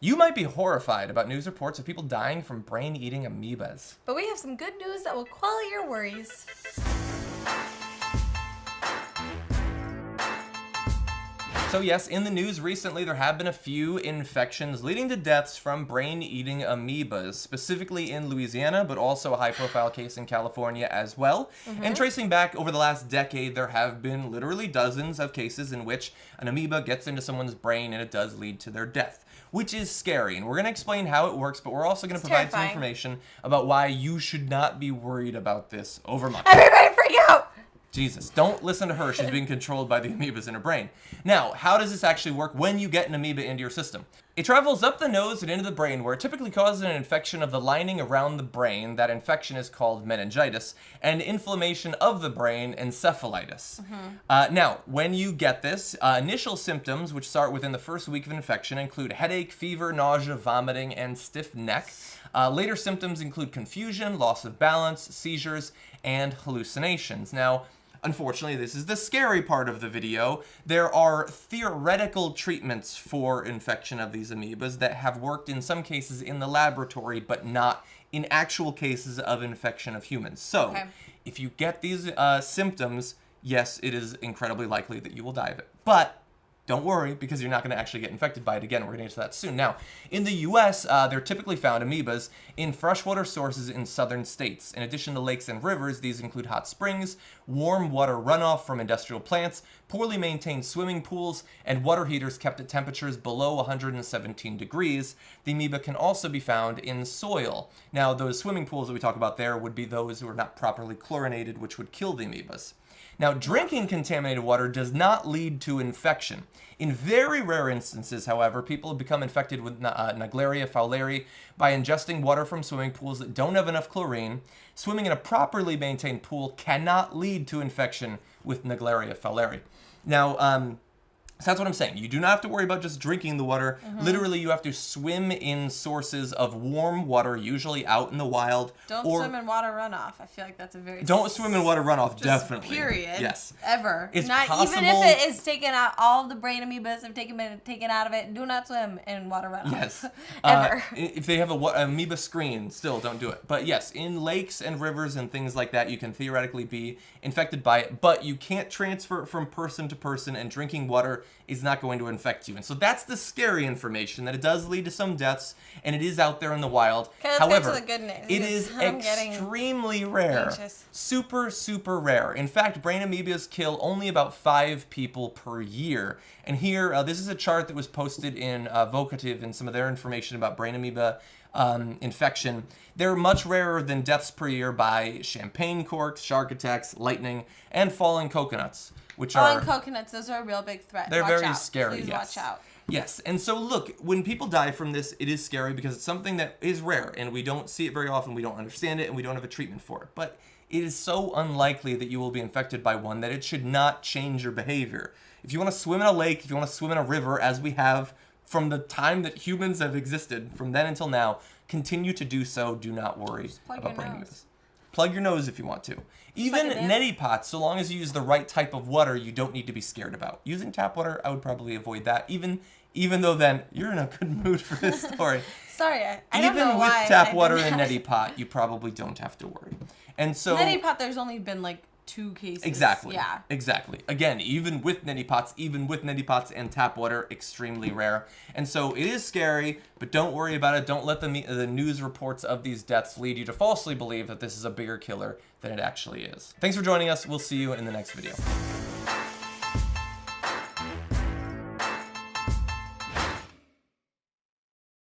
You might be horrified about news reports of people dying from brain-eating amoebas. But we have some good news that will quell your worries. So yes, in the news recently, there have been a few infections leading to deaths from brain-eating amoebas, specifically in Louisiana, but also a high-profile case in California as well. And tracing back over the last decade, there have been literally dozens of cases in which an amoeba gets into someone's brain and it does lead to their death, which is scary. And we're going to explain how it works, but we're also going to provide some information about why you should not be worried about this overmuch. Everybody freak out! Jesus, don't listen to her. She's being controlled by the amoebas in her brain. Now, how does this actually work when you get an amoeba into your system? It travels up the nose and into the brain, where it typically causes an infection of the lining around the brain. That infection is called meningitis, and inflammation of the brain, encephalitis. Now, when you get this, initial symptoms, which start within the first week of infection, include headache, fever, nausea, vomiting, and stiff neck. Later symptoms include confusion, loss of balance, seizures, and hallucinations. Now, unfortunately, this is the scary part of the video. There are theoretical treatments for infection of these amoebas that have worked in some cases in the laboratory, but not in actual cases of infection of humans. So, if you get these symptoms, yes, it is incredibly likely that you will die of it. But don't worry, because you're not going to actually get infected by it again. We're going to get to that soon. Now, in the U.S., they're typically found amoebas in freshwater sources in southern states. In addition to lakes and rivers, these include hot springs, warm water runoff from industrial plants, poorly maintained swimming pools, and water heaters kept at temperatures below 117 degrees. The amoeba can also be found in soil. Now, those swimming pools that we talk about there would be those who are not properly chlorinated, which would kill the amoebas. Now, drinking contaminated water does not lead to infection. In very rare instances, however, people have become infected with Naegleria fowleri by ingesting water from swimming pools that don't have enough chlorine. Swimming in a properly maintained pool cannot lead to infection with Naegleria fowleri. Now, so that's what I'm saying. You do not have to worry about just drinking the water. Literally, you have to swim in sources of warm water, usually out in the wild. Don't swim in water runoff. I feel like that's a very... Don't swim in water runoff, definitely. Period. Yes. Ever. It's not possible... Even if it is taken out, all of the brain amoebas have taken out of it, do not swim in water runoff. Yes. Ever. If they have a amoeba screen, still don't do it. But yes, in lakes and rivers and things like that, you can theoretically be infected by it, but you can't transfer it from person to person, and drinking water is not going to infect you. And so that's the scary information, that it does lead to some deaths, and it is out there in the wild. However, the good news. it is extremely rare. Anxious. Super, super rare. In fact, brain amoebas kill only about 5 people per year. And here, this is a chart that was posted in Vocative and some of their information about brain amoeba infection. They're much rarer than deaths per year by champagne corks, shark attacks, lightning, and falling coconuts, which are... Falling coconuts, those are a real big threat. They're watch very out. scary, Please yes. watch out. Yes, and so look, when people die from this, it is scary because it's something that is rare, and we don't see it very often, we don't understand it, and we don't have a treatment for it. But it is so unlikely that you will be infected by one that it should not change your behavior. If you want to swim in a lake, if you want to swim in a river, as we have from the time that humans have existed, from then until now, continue to do so. Do not worry about brain amoebas. Plug your nose if you want to. Even neti pots, so long as you use the right type of water, you don't need to be scared about. Using tap water, I would probably avoid that. Even though then you're in a good mood for this story. Sorry, I don't know Even with why tap water and neti pot, you probably don't have to worry. And so neti pot, there's only been like 2 cases. Exactly. Yeah. Exactly. Again, even with neti pots and tap water, extremely rare. And so it is scary, but don't worry about it. Don't let the news reports of these deaths lead you to falsely believe that this is a bigger killer than it actually is. Thanks for joining us. We'll see you in the next video.